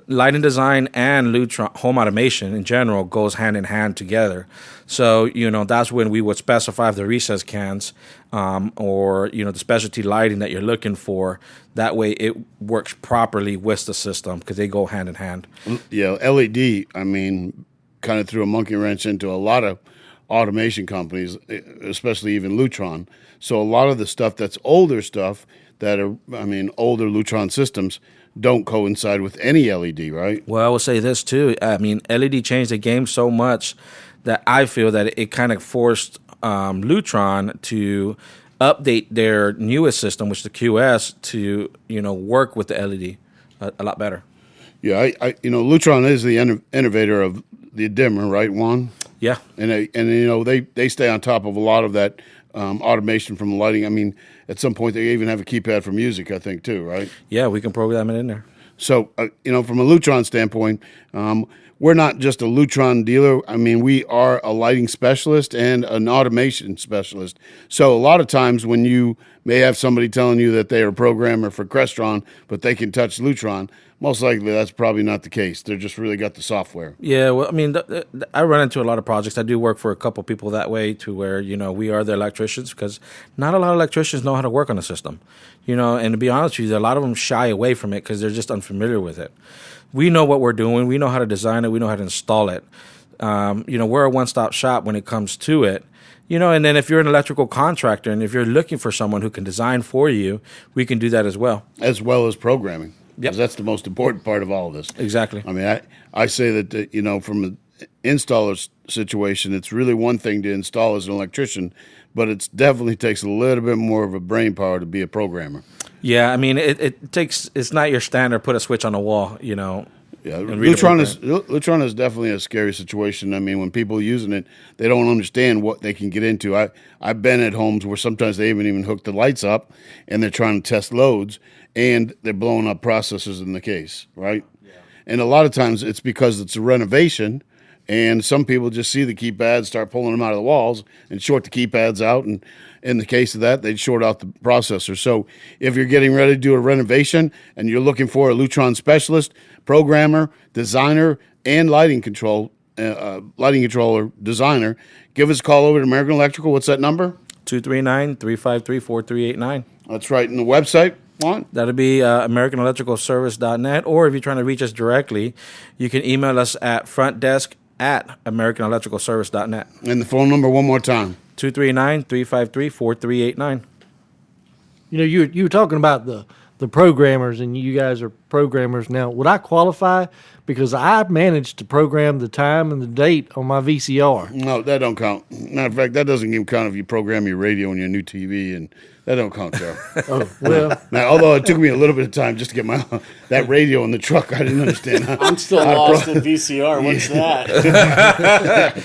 lighting design and Lutron home automation in general goes hand in hand together. So, that's when we would specify the recess cans or, the specialty lighting that you're looking for. That way it works properly with the system because they go hand in hand. Yeah, LED, kind of threw a monkey wrench into a lot of automation companies, especially even Lutron. So a lot of the stuff that's older stuff that are, older Lutron systems don't coincide with any LED, right? Well, I will say this too. LED changed the game so much that I feel that it kind of forced Lutron to update their newest system, which is the QS, to work with the LED a lot better. Yeah, Lutron is the innovator of the dimmer, right, Juan? Yeah, and they stay on top of a lot of that automation from lighting. At some point they even have a keypad for music, I think, too, right? Yeah, we can program it in there. So, from a Lutron standpoint, we're not just a Lutron dealer. We are a lighting specialist and an automation specialist. So a lot of times when you may have somebody telling you that they are a programmer for Crestron, but they can touch Lutron, most likely that's probably not the case. They're just really got the software. Yeah, well, I run into a lot of projects. I do work for a couple people that way to where, we are the electricians because not a lot of electricians know how to work on a system. And to be honest with you, a lot of them shy away from it because they're just unfamiliar with it. We know what we're doing. We know how to design it. We know how to install it. We're a one-stop shop when it comes to it. And then if you're an electrical contractor and if you're looking for someone who can design for you, we can do that as well. As well as programming. Yep. Because that's the most important part of all of this. Exactly. I say that, from an installer's situation, it's really one thing to install as an electrician, but it definitely takes a little bit more of a brain power to be a programmer. Yeah, it's not your standard put a switch on a wall, Yeah, Lutron is definitely a scary situation. When people are using it, they don't understand what they can get into. I've been at homes where sometimes they even hook the lights up and they're trying to test loads and they're blowing up processors in the case, right? Yeah. And a lot of times it's because it's a renovation and some people just see the keypads, start pulling them out of the walls and short the keypads out. And in the case of that, they'd short out the processor. So if you're getting ready to do a renovation and you're looking for a Lutron specialist, programmer, designer, and lighting controller designer, give us a call over to American Electrical. What's that number? 239-353-4389. That's right. And the website, Juan? That'll be AmericanElectricalService.net, or if you're trying to reach us directly, you can email us at frontdesk@AmericanElectricalService.net. And the phone number one more time. 239-353-4389. You were talking about the programmers, and you guys are programmers now. Would I qualify? Because I managed to program the time and the date on my VCR. No, that don't count. Matter of fact, that doesn't even count if you program your radio on your new TV, and that don't count, Joe. Oh, well. Now, although it took me a little bit of time just to get that radio in the truck, I didn't understand. I'm still lost in VCR. What's that?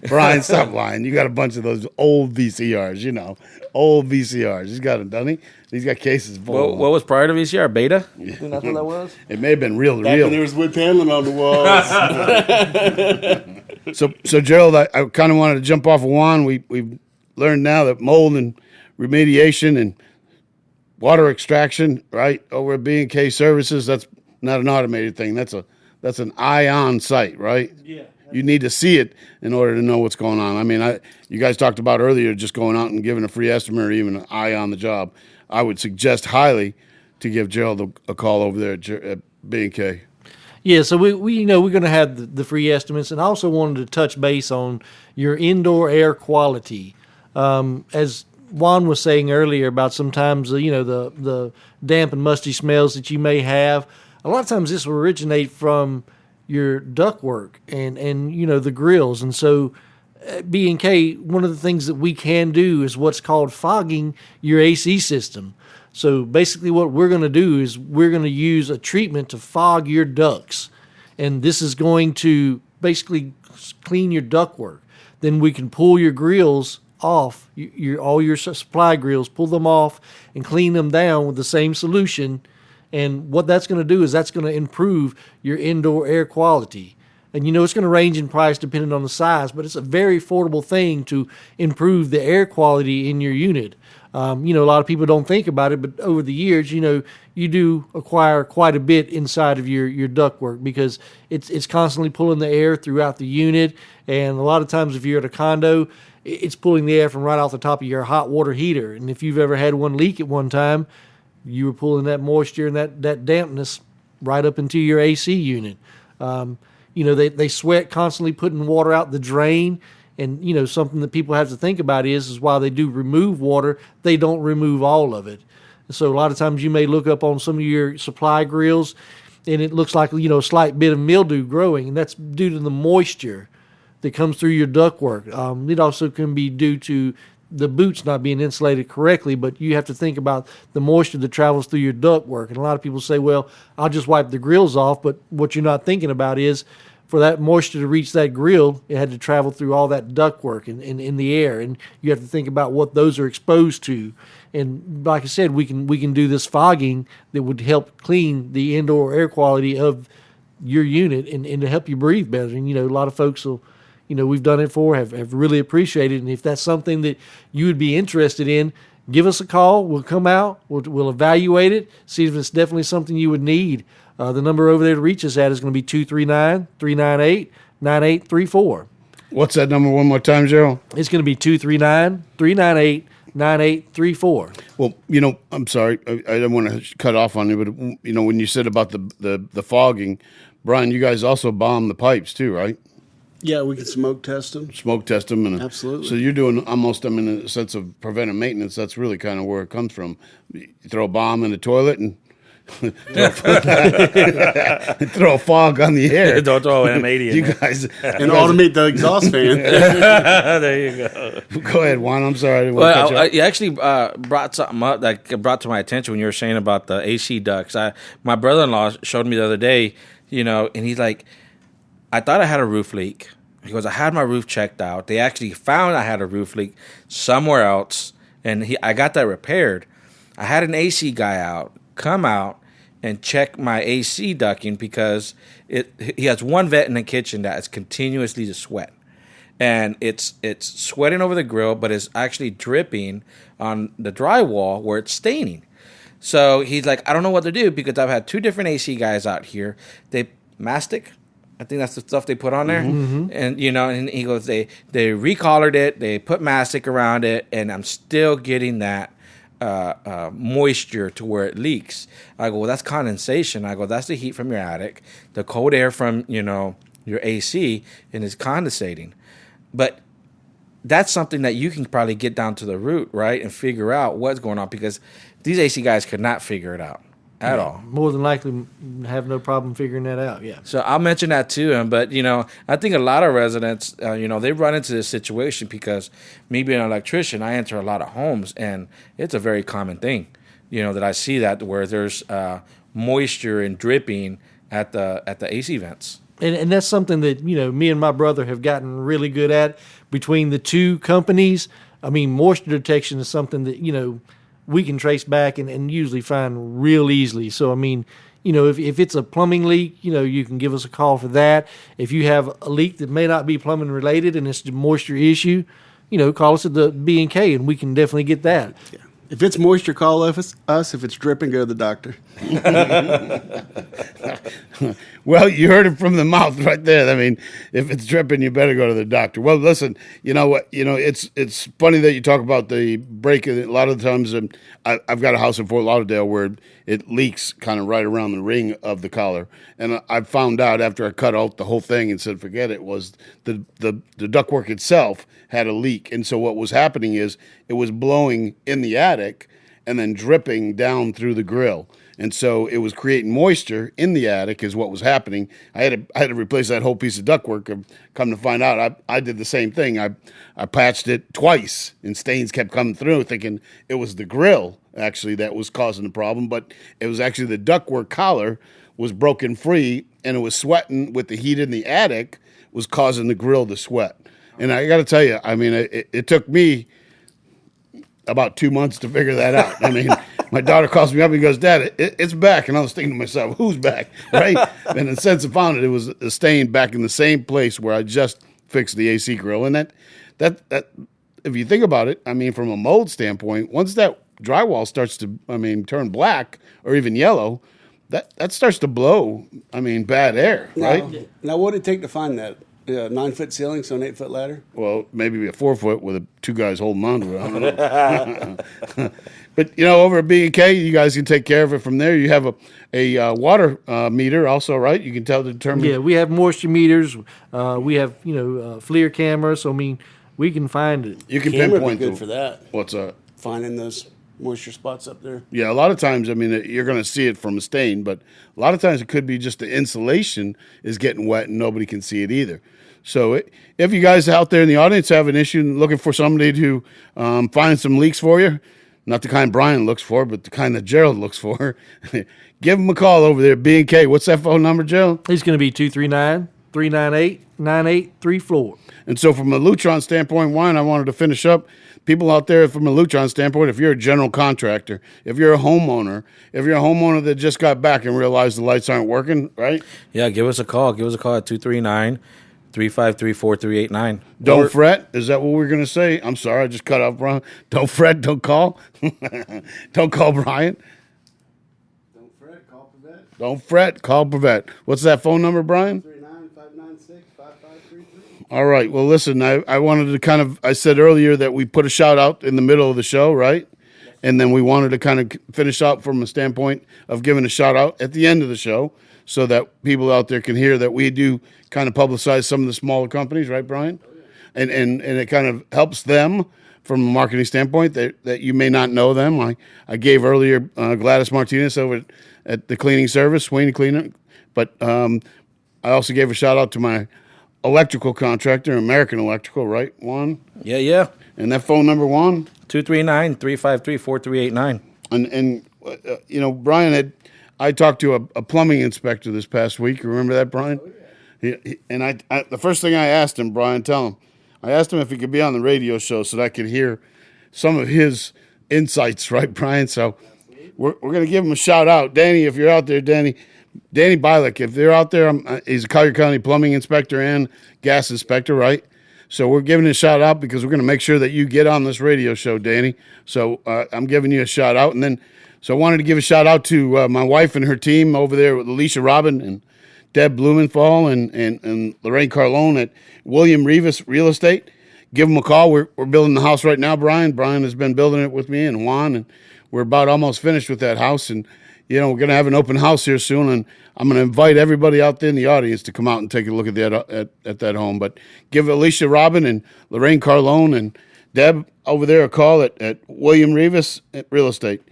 Brian, stop lying. You got a bunch of those old VCRs, old VCRs. He's got them, doesn't he? He's got cases full. What was prior to VCR? Beta? Yeah. That's what that was? It may have been reel to Back reel. when there was wood paneling on the walls. So Gerald, I kind of wanted to jump off of Juan. We've learned now that mold and remediation and water extraction, right, over at B&K Services, that's not an automated thing. That's an eye-on site, right? Yeah. You need to see it in order to know what's going on. You guys talked about earlier just going out and giving a free estimate or even an eye on the job. I would suggest highly to give Gerald a call over there at B&K. Yeah, so we're going to have the free estimates, and I also wanted to touch base on your indoor air quality. As Juan was saying earlier about sometimes the damp and musty smells that you may have, a lot of times this will originate from your ductwork and the grills, and so B&K, one of the things that we can do is what's called fogging your AC system. So basically what we're going to do is we're going to use a treatment to fog your ducts. And this is going to basically clean your ductwork. Then we can pull your grills off, all your supply grills, pull them off and clean them down with the same solution. And what that's going to do is that's going to improve your indoor air quality. And it's going to range in price depending on the size, but it's a very affordable thing to improve the air quality in your unit. A lot of people don't think about it, but over the years, you do acquire quite a bit inside of your ductwork because it's constantly pulling the air throughout the unit. And a lot of times if you're at a condo, it's pulling the air from right off the top of your hot water heater. And if you've ever had one leak at one time, you were pulling that moisture and that dampness right up into your AC unit. They sweat constantly putting water out the drain. And, something that people have to think about is while they do remove water, they don't remove all of it. And so a lot of times you may look up on some of your supply grills and it looks like, a slight bit of mildew growing. And that's due to the moisture that comes through your ductwork. It also can be due to the boots not being insulated correctly, but you have to think about the moisture that travels through your ductwork. And a lot of people say, well, I'll just wipe the grills off. But what you're not thinking about is for that moisture to reach that grill, it had to travel through all that ductwork and in the air. And you have to think about what those are exposed to. And like I said, we can do this fogging that would help clean the indoor air quality of your unit and to help you breathe better. And, a lot of folks will, we've done it for, have really appreciated it. And if that's something that you would be interested in, give us a call. We'll come out. We'll evaluate it, see if it's definitely something you would need. The number over there to reach us at is going to be 239-398-9834. What's that number one more time, Gerald? It's going to be 239-398-9834. Well, I'm sorry. I don't want to cut off on you, but, when you said about the fogging, Brian, you guys also bomb the pipes too, right? Yeah, we can smoke test them. Smoke test them. Absolutely. So you're doing almost, in a sense of preventive maintenance, that's really kind of where it comes from. You throw a bomb in the toilet and throw a fog on the air. Don't throw an M80 in You there. guys. And automate the exhaust fan. There you go. Go ahead, Juan. I'm sorry. I didn't want to cut you off. You actually brought something up that brought to my attention when you were saying about the AC ducts. My brother-in-law showed me the other day, and he's like, I thought I had a roof leak. He goes, I had my roof checked out. They actually found I had a roof leak somewhere else, and I got that repaired. I had an AC guy come out and check my AC ducting because he has one vent in the kitchen that is continuously to sweat. And it's sweating over the grill, but it's actually dripping on the drywall where it's staining. So he's like, I don't know what to do because I've had two different AC guys out here. They mastic. I think that's the stuff they put on there. Mm-hmm. And, and he goes, they recollared it. They put mastic around it. And I'm still getting that moisture to where it leaks. I go, well, that's condensation. I go, that's the heat from your attic, the cold air from, your AC, and it's condensating. But that's something that you can probably get down to the root, right, and figure out what's going on because these AC guys could not figure it out at all. More than likely have no problem figuring that out, yeah. So I'll mention that to him. But, I think a lot of residents, they run into this situation because me being an electrician, I enter a lot of homes, and it's a very common thing, that I see that where there's moisture and dripping at the AC vents. And that's something that, me and my brother have gotten really good at between the two companies. I mean, moisture detection is something that, we can trace back and usually find real easily. So, I mean, if it's a plumbing leak, you can give us a call for that. If you have a leak that may not be plumbing related and it's a moisture issue, call us at the B&K and we can definitely get that. Yeah. If it's moisture, call us. If it's dripping, go to the doctor. Well, you heard it from the mouth right there. I mean, if it's dripping, you better go to the doctor. Well, listen, you know what? It's funny that you talk about the break. A lot of the times, I've got a house in Fort Lauderdale where it leaks kind of right around the ring of the collar, and I found out after I cut out the whole thing and said, forget it, was the ductwork itself had a leak, and so what was happening is it was blowing in the attic. and then dripping down through the grill. And so it was creating moisture in the attic is what was happening. I had to replace that whole piece of ductwork. Come to find out, I did the same thing. I patched it twice, and stains kept coming through, thinking it was the grill actually that was causing the problem. But it was actually the ductwork collar was broken free, and it was sweating with the heat in the attic was causing the grill to sweat. And I got to tell you, I mean, it took me about 2 months to figure that out. I mean, my daughter calls me up and goes, "Dad, it's back." And I was thinking to myself, who's back, right? And since I found it, it was a stain back in the same place where I just fixed the AC grill. And that if you think about it, I mean, from a mold standpoint, once that drywall starts to, I mean, turn black or even yellow, that starts to blow, I mean, bad air, right? Now, what would it take to find that? 9-foot ceiling, so an 8-foot ladder? Well, maybe a 4-foot with two guys holding on to it. I don't know. But, over at B&K, you guys can take care of it from there. You have a water meter also, right? You can tell to determine. Yeah, we have moisture meters. We have, FLIR cameras. So, I mean, we can find it. You can Camera would be pinpoint good for that. What's up? Finding those moisture spots up there. Yeah, a lot of times, I mean, you're going to see it from a stain, but a lot of times it could be just the insulation is getting wet and nobody can see it either. So if you guys out there in the audience have an issue and looking for somebody to find some leaks for you, not the kind Brian looks for, but the kind that Gerald looks for, give him a call over there at B&K. What's that phone number, Gerald? It's going to be 239-398-9834. And so from a Lutron standpoint, Wine, I wanted to finish up. People out there from a Lutron standpoint, if you're a general contractor, if you're a homeowner that just got back and realized the lights aren't working, right? Yeah, give us a call. Give us a call at 239-353-4389. Don't fret. Is that what we're going to say? I'm sorry, I just cut off Brian. Don't fret. Don't call. Don't call Brian. Don't fret, call Pavette. Don't fret. Call Pavette. What's that phone number, Brian? 39596-5533. All right. Well, listen, I wanted to I said earlier that we put a shout out in the middle of the show, right? And then we wanted to kind of finish out from a standpoint of giving a shout out at the end of the show so that people out there can hear that we do kind of publicize some of the smaller companies, right, Brian? And it kind of helps them from a marketing standpoint that you may not know them. I gave earlier Gladys Martinez over at the cleaning service, Sweeney Cleaner, but I also gave a shout out to my electrical contractor, American Electrical, right, Juan? Yeah. And that phone number, Juan? 239-353-4389. And Brian I talked to a plumbing inspector this past week. Remember that, Brian? Oh, yeah. And I the first thing I asked him, Brian, tell him, I asked him if he could be on the radio show so that I could hear some of his insights, right, Brian? So we're going to give him a shout out. Danny, if you're out there, Danny Bialik, if they're out there, he's a Collier County plumbing inspector and gas inspector, right? So we're giving a shout out because we're going to make sure that you get on this radio show, Danny. So I'm giving you a shout out. And then, so I wanted to give a shout out to my wife and her team over there with Alicia Robin and Deb Blumenthal and Lorraine Carlone at William Rivas Real Estate. Give them a call. We're building the house right now, Brian. Brian has been building it with me and Juan, and we're about almost finished with that house. And we're going to have an open house here soon, and I'm going to invite everybody out there in the audience to come out and take a look at that at that home. But give Alicia Robin and Lorraine Carlone and Deb over there a call at William Rivas Real Estate.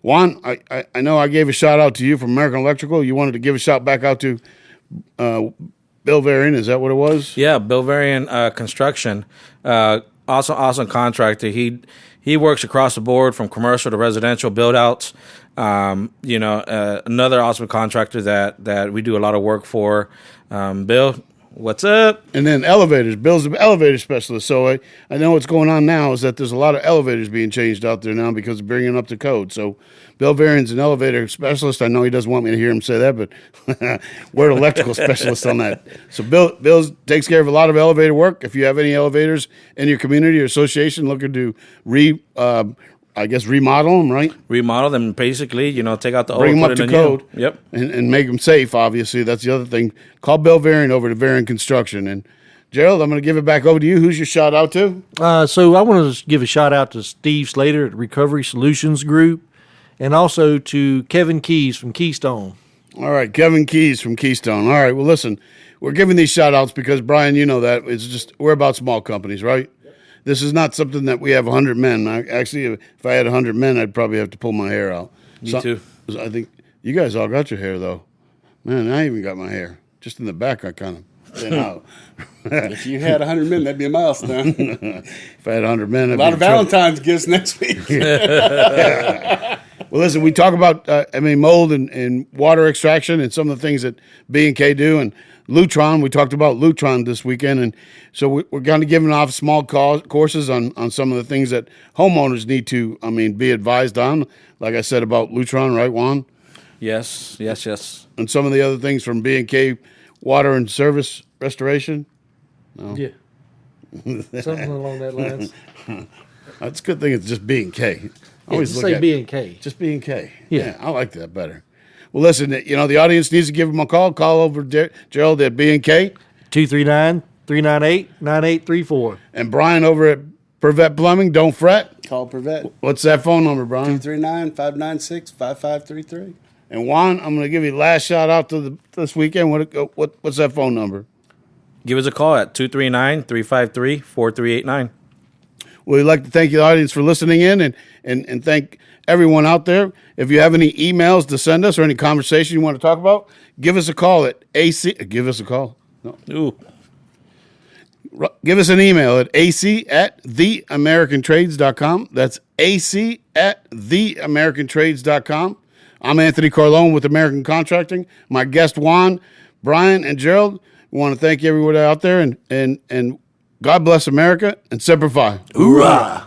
Juan, I know I gave a shout out to you from American Electrical. You wanted to give a shout back out to Bill Varian. Is that what it was? Yeah, Bill Varian Construction. Awesome contractor. He works across the board from commercial to residential build outs. Another awesome contractor that we do a lot of work for. Bill, what's up? And then elevators. Bill's the elevator specialist. So I know what's going on now is that there's a lot of elevators being changed out there now because of bringing up the code. So Bill Varian's an elevator specialist. I know he doesn't want me to hear him say that, but we're an electrical specialist on that. So Bill takes care of a lot of elevator work. If you have any elevators in your community or association looking to remodel them, right? Remodel them, basically, take out the old, bring them up to code. Yep. And make them safe, obviously. That's the other thing. Call Bill Varian over to Varian Construction. And Gerald, I'm going to give it back over to you. Who's your shout out to? So I want to give a shout out to Steve Slater at Recovery Solutions Group, and also to Kevin Keys from Keystone. All right, Kevin Keys from Keystone. All right, well, listen, we're giving these shout outs because, Brian, you know that. It's just, we're about small companies, right? this is not something that we have 100 men. Actually, if I had 100 men, I'd probably have to pull my hair out. Me too. I think you guys all got your hair, though. Man, I even got my hair. Just in the back, I kind of thin out. If you had 100 men, that'd be a milestone. If I had 100 men, A lot of Valentine's gifts next week. Well, listen, we talk about, mold and water extraction and some of the things that B&K do. And Lutron, we talked about Lutron this weekend. And so we're going to give off small courses on some of the things that homeowners need to, be advised on. Like I said about Lutron, right, Juan? Yes. And some of the other things from B&K Water and Service Restoration. Yeah. Something along that lines. It's a good thing it's just B&K. Just say B and K. Just B&K. Yeah. I like that better. Well, listen, the audience needs to give them a call. Call over Gerald at B&K. 239-398-9834. And Brian over at Pervet Plumbing. Don't fret. Call Prevette. What's that phone number, Brian? 239-596-5533. And Juan, I'm going to give you the last shout out to this weekend. What's that phone number? Give us a call at 239-353-4389. We'd like to thank the audience for listening in and thank everyone out there. If you have any emails to send us or any conversation you want to talk about, give us a call at AC. Give us a call. No. Ooh. Give us an email at ac@theamericantrades.com. That's ac@theamericantrades.com. I'm Anthony Carlone with American Contracting. My guest, Juan, Brian, and Gerald. We want to thank everyone out there and God bless America and Semper Fi. Hoorah!